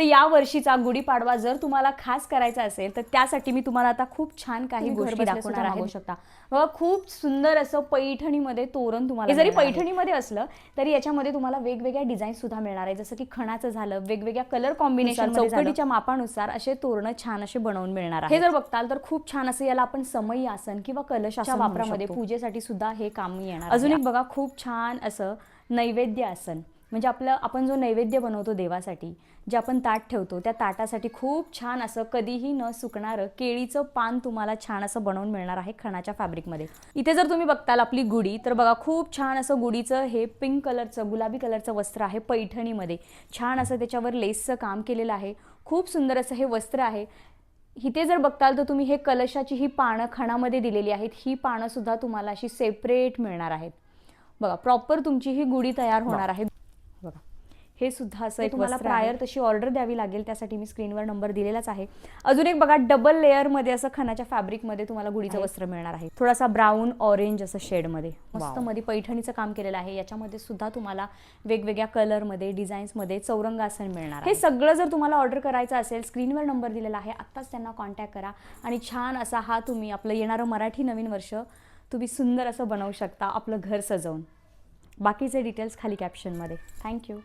तर या वर्षीचा गुढीपाडवा जर तुम्हाला खास करायचा असेल तर त्यासाठी मी तुम्हाला आता खूप छान काही गोष्टी दाखवणार आहे. शकता बघा, खूप सुंदर असं पैठणीमध्ये तोरण तुम्हाला, जरी पैठणीमध्ये असलं तरी याच्यामध्ये तुम्हाला वेगवेगळ्या डिझाईन सुद्धा मिळणार आहे, जसं की खणाचं झालं, वेगवेगळ्या कलर कॉम्बिनेशन, चौकटीच्या मापानुसार असे तोरण छान असे बनवून मिळणार आहे. हे जर बघताल तर खूप छान असं याला आपण समई आसन किंवा कलशाच्या वापरामध्ये पूजेसाठी सुद्धा हे कामी येणार. अजून एक बघा, खूप छान असं नैवेद्य आसन, म्हणजे आपण जो नैवेद्य बनवतो देवासाठी, जे आपण ताट ठेवतो त्या ताटासाठी खूप छान असं कधीही न सुकणारं केळीचं पान तुम्हाला छान असं बनवून मिळणार आहे खणाच्या फॅब्रिकमध्ये. इथे जर तुम्ही बघताल आपली गुढी, तर बघा खूप छान असं गुढीचं हे पिंक कलरचं, गुलाबी कलरचं वस्त्र आहे पैठणीमध्ये. छान असं त्याच्यावर लेसचं काम केलेलं आहे. खूप सुंदर असं हे वस्त्र आहे. इथे जर बघताल तर तुम्ही हे कलशाची ही पानं खणामध्ये दिलेली आहेत. ही पानं सुद्धा तुम्हाला अशी सेपरेट मिळणार आहेत. बघा, प्रॉपर तुमची ही गुढी तयार होणार आहे. बघा, हे सुद्धा असं तुम्हाला प्रायर तशी ऑर्डर द्यावी लागेल, त्यासाठी मी स्क्रीनवर नंबर दिलेलाच आहे. अजून एक बघा, डबल लेअरमध्ये असं खणाच्या फॅब्रिकमध्ये तुम्हाला गुढीचं वस्त्र मिळणार आहे. थोडासा ब्राऊन ऑरेंज असं शेडमध्ये मस्त मध्ये पैठणीचं काम केलेलं आहे. याच्यामध्ये सुद्धा तुम्हाला वेगवेगळ्या कलरमध्ये, डिझाईन्समध्ये चौरंगासन मिळणार. हे सगळं जर तुम्हाला ऑर्डर करायचं असेल, स्क्रीनवर नंबर दिलेला आहे, आत्ताच त्यांना कॉन्टॅक्ट करा आणि छान असा हा तुम्ही आपलं येणारं मराठी नवीन वर्ष तुम्ही सुंदर असं बनवू शकता आपलं घर सजवून. बाकीचे डिटेल्स खाली कॅप्शनमध्ये. थँक्यू.